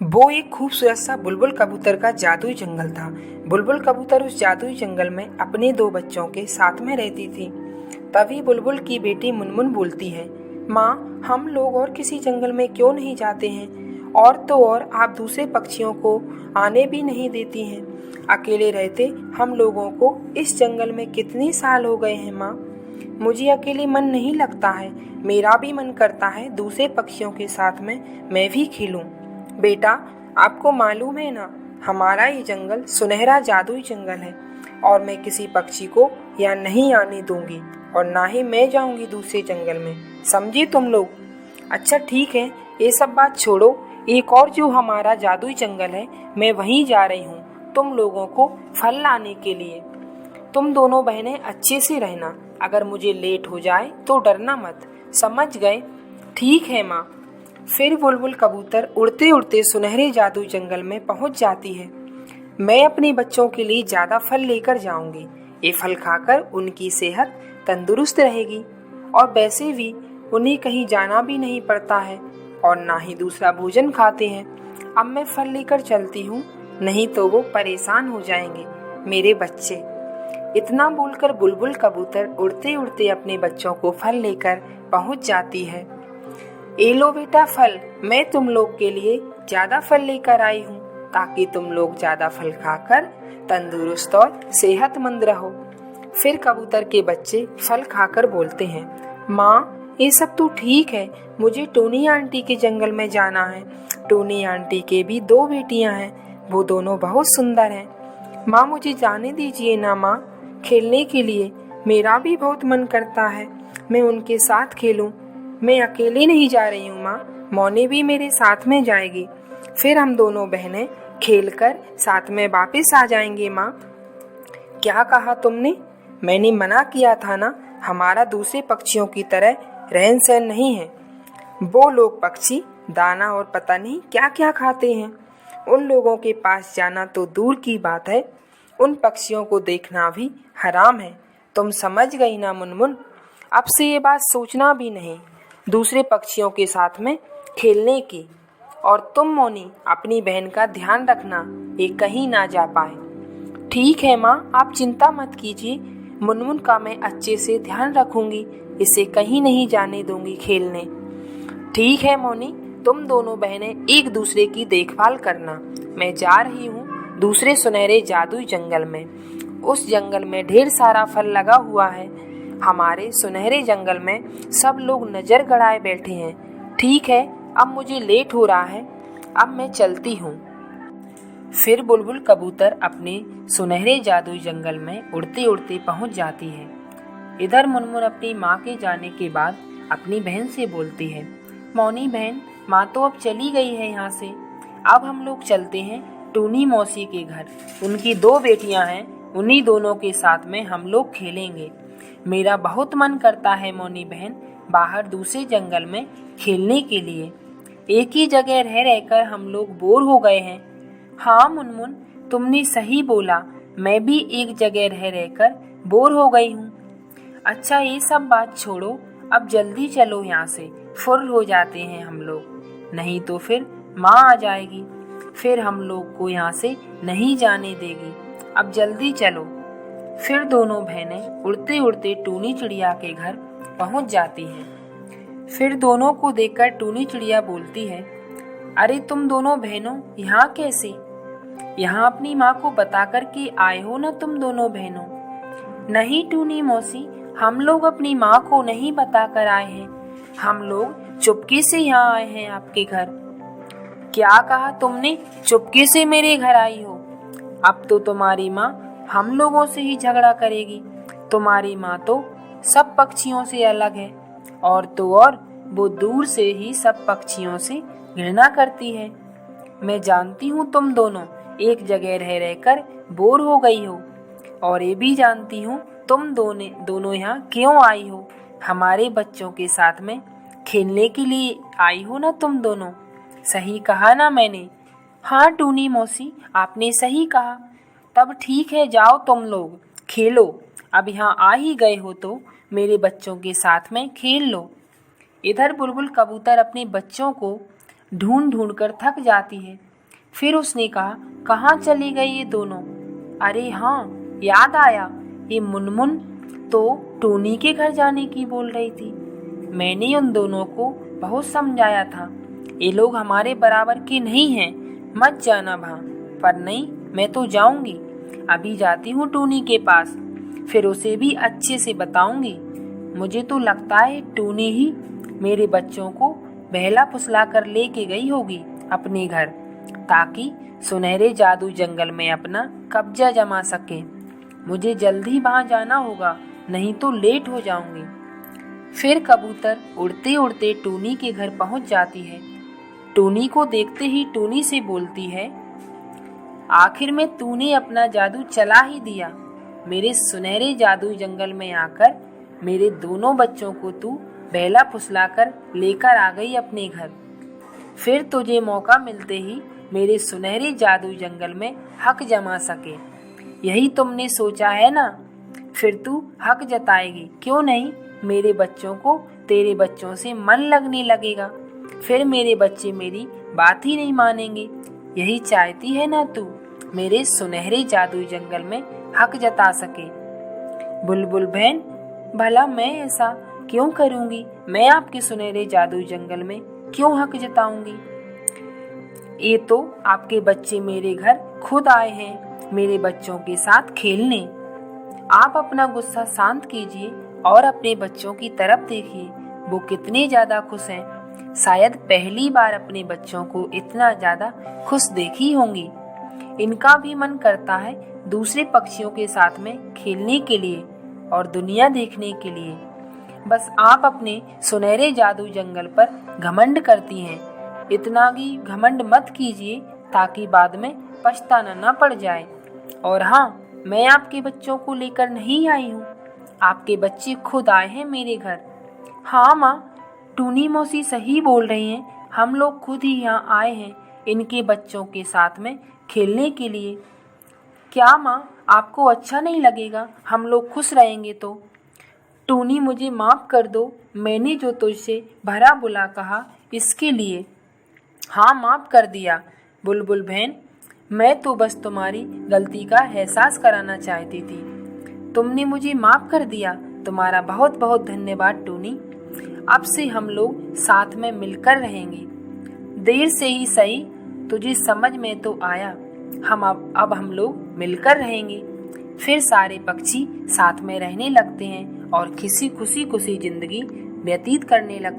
वो एक खूबसूरत सा बुलबुल कबूतर का जादुई जंगल था। बुलबुल कबूतर उस जादुई जंगल में अपने दो बच्चों के साथ में रहती थी। तभी बुलबुल की बेटी मुनमुन बोलती है, माँ, हम लोग और किसी जंगल में क्यों नहीं जाते हैं? और तो और आप दूसरे पक्षियों को आने भी नहीं देती हैं। अकेले रहते हम लोगों को इस जंगल में कितने साल हो गए हैं माँ। मुझे अकेले मन नहीं लगता है। मेरा भी मन करता है दूसरे पक्षियों के साथ में मैं भी खेलूं। बेटा, आपको मालूम है ना, हमारा ये जंगल सुनहरा जादुई जंगल है और मैं किसी पक्षी को यहाँ नहीं आने दूंगी और ना ही मैं जाऊंगी दूसरे जंगल में। समझे तुम लोग? अच्छा ठीक है, ये सब बात छोड़ो। एक और जो हमारा जादुई जंगल है, मैं वहीं जा रही हूँ तुम लोगों को फल लाने के लिए। तुम दोनों बहनें अच्छे से रहना। अगर मुझे लेट हो जाए तो डरना मत, समझ गए? ठीक है माँ। फिर बुलबुल कबूतर उड़ते उड़ते सुनहरे जादुई जंगल में पहुंच जाती है। मैं अपने बच्चों के लिए ज्यादा फल लेकर जाऊंगी। ये फल खाकर उनकी सेहत तंदुरुस्त रहेगी और वैसे भी उन्हें कहीं जाना भी नहीं पड़ता है और ना ही दूसरा भोजन खाते हैं। अब मैं फल लेकर चलती हूँ, नहीं तो वो परेशान हो जाएंगे मेरे बच्चे। इतना बोलकर बुलबुल कबूतर उड़ते उड़ते अपने बच्चों को फल लेकर पहुंच जाती है। ए लो बेटा फल, मैं तुम लोग के लिए ज्यादा फल लेकर आई हूँ ताकि तुम लोग ज्यादा फल खाकर तंदुरुस्त और सेहतमंद रहो। फिर कबूतर के बच्चे फल खाकर बोलते हैं, माँ, ये सब तो ठीक है, मुझे टोनी आंटी के जंगल में जाना है। टोनी आंटी के भी दो बेटियां हैं, वो दोनों बहुत सुंदर हैं। माँ, मुझे जाने दीजिए ना माँ, खेलने के लिए। मेरा भी बहुत मन करता है मैं उनके साथ खेलूं। मैं अकेले नहीं जा रही हूँ माँ, मौनी भी मेरे साथ में जाएगी। फिर हम दोनों बहनें खेलकर साथ में वापस आ जाएंगे माँ। क्या कहा तुमने? मैंने मना किया था ना, हमारा दूसरे पक्षियों की तरह रहन सहन नहीं है। वो लोग पक्षी दाना और पता नहीं क्या क्या खाते हैं। उन लोगों के पास जाना तो दूर की बात है, उन पक्षियों को देखना भी हराम है। तुम समझ गई ना मुनमुन? अब से ये बात सोचना भी नहीं दूसरे पक्षियों के साथ में खेलने की। और तुम मोनी, अपनी बहन का ध्यान रखना, ये कहीं ना जा पाए। ठीक है माँ, आप चिंता मत कीजिए, मुनमुन का मैं अच्छे से ध्यान रखूंगी, इसे कहीं नहीं जाने दूंगी खेलने। ठीक है मोनी, तुम दोनों बहनें एक दूसरे की देखभाल करना। मैं जा रही हूँ दूसरे सुनहरे जादुई जंगल में। उस जंगल में ढेर सारा फल लगा हुआ है। हमारे सुनहरे जंगल में सब लोग नजर गड़ाए बैठे हैं। ठीक है, अब मुझे लेट हो रहा है, अब मैं चलती हूँ। फिर बुलबुल कबूतर अपने सुनहरे जादुई जंगल में उड़ते उड़ते पहुँच जाती है। इधर मुनमुन अपनी माँ के जाने के बाद अपनी बहन से बोलती है, मौनी बहन, माँ तो अब चली गई है यहाँ से। अब हम लोग चलते हैं टूनी मौसी के घर। उनकी दो बेटियां हैं, उन्हीं दोनों के साथ में हम लोग खेलेंगे। मेरा बहुत मन करता है मौनी बहन, बाहर दूसरे जंगल में खेलने के लिए। एक ही जगह रह रहकर हम लोग बोर हो गए हैं। हाँ मुनमुन, तुमने सही बोला, मैं भी एक जगह रह रहकर बोर हो गई हूँ। अच्छा, ये सब बात छोड़ो, अब जल्दी चलो यहाँ से, फुर्र हो जाते हैं हम लोग, नहीं तो फिर माँ आ जाएगी, फिर हम लोग को यहाँ से नहीं जाने देगी। अब जल्दी चलो। फिर दोनों बहनें उड़ते उड़ते टूनी चिड़िया के घर पहुँच जाती हैं। फिर दोनों को देखकर टूनी चिड़िया बोलती है, अरे तुम दोनों बहनों यहाँ कैसे? यहाँ अपनी माँ को बता कर के आए हो ना तुम दोनों बहनों? नहीं टूनी मौसी, हम लोग अपनी माँ को नहीं बता कर आए हैं, हम लोग चुपके से यहाँ आए हैं आपके घर। क्या कहा तुमने? चुपके से मेरे घर आई हो? अब तो तुम्हारी माँ हम लोगों से ही झगड़ा करेगी। तुम्हारी माँ तो सब पक्षियों से अलग है, और तो और वो दूर से ही सब पक्षियों से घृणा करती है। मैं जानती हूँ तुम दोनों एक जगह रह रहकर बोर हो गई हो, और ये भी जानती हूँ तुम दोनों यहाँ क्यों आई हो। हमारे बच्चों के साथ में खेलने के लिए आई हो ना तुम दोनों? सही कहा ना मैंने? हाँ टूनी मौसी, आपने सही कहा। तब ठीक है, जाओ तुम लोग खेलो। अब यहाँ आ ही गए हो तो मेरे बच्चों के साथ में खेल लो। इधर बुलबुल कबूतर अपने बच्चों को ढूंढ ढूंढ कर थक जाती है। फिर उसने कहा, कहाँ चली गई ये दोनों? अरे हाँ, याद आया, ये मुनमुन तो टूनी के घर जाने की बोल रही थी। मैंने उन दोनों को बहुत समझाया था, ये लोग हमारे बराबर के नहीं हैं, मत जाना वहाँ। पर नहीं, मैं तो जाऊंगी। अभी जाती हूँ टूनी के पास, फिर उसे भी अच्छे से बताऊंगी। मुझे तो लगता है टूनी ही मेरे बच्चों को बहला फुसला कर लेके गई होगी अपने घर, ताकि सुनहरे जादू जंगल में अपना कब्जा जमा सके। मुझे जल्दी वहाँ जाना होगा, नहीं तो लेट हो जाऊंगी। फिर कबूतर उड़ते उड़ते टूनी के घर पहुँच जाती है। टूनी को देखते ही टूनी से बोलती है, आखिर में तूने अपना जादू चला ही दिया। मेरे सुनहरे जादू जंगल में आकर मेरे दोनों बच्चों को तू बहला फुसला कर लेकर आ गई अपने घर। फिर तुझे मौका मिलते ही मेरे सुनहरे जादू जंगल में हक जमा सके, यही तुमने सोचा है ना? फिर तू हक जताएगी, क्यों नहीं? मेरे बच्चों को तेरे बच्चों से मन लगने लगेगा, फिर मेरे बच्चे मेरी बात ही नहीं मानेंगे। यही चाहती है ना तू, मेरे सुनहरे जादू जंगल में हक जता सके? बुलबुल बहन, भला मैं ऐसा क्यों करूंगी? मैं आपके सुनहरे जादू जंगल में क्यों हक जताऊंगी? ये तो आपके बच्चे मेरे घर खुद आए हैं मेरे बच्चों के साथ खेलने। आप अपना गुस्सा शांत कीजिए और अपने बच्चों की तरफ देखिए, वो कितने ज्यादा खुश हैं। शायद पहली बार अपने बच्चों को इतना ज्यादा खुश देखी होंगी। इनका भी मन करता है दूसरे पक्षियों के साथ में खेलने के लिए और दुनिया देखने के लिए। बस आप अपने सुनहरे जादू जंगल पर घमंड करती हैं। इतना भी घमंड मत कीजिए ताकि बाद में पछताना न पड़ जाए। और हाँ, मैं आपके बच्चों को लेकर नहीं आई हूँ, आपके बच्चे खुद आए हैं मेरे घर। हाँ माँ, टूनी मौसी सही बोल रही हैं, हम लोग खुद ही यहाँ आए हैं इनके बच्चों के साथ में खेलने के लिए। क्या माँ, आपको अच्छा नहीं लगेगा हम लोग खुश रहेंगे तो? टूनी, मुझे माफ़ कर दो, मैंने जो तुझसे भला बुरा कहा इसके लिए। हाँ, माफ़ कर दिया बुलबुल बहन, मैं तो बस तुम्हारी गलती का एहसास कराना चाहती थी। तुमने मुझे माफ़ कर दिया, तुम्हारा बहुत बहुत धन्यवाद टूनी। अब से हम लोग साथ में मिलकर रहेंगे। देर से ही सही, तुझे समझ में तो आया। अब हम लोग मिलकर रहेंगे। फिर सारे पक्षी साथ में रहने लगते हैं और खुशी खुशी जिंदगी व्यतीत करने लगते हैं।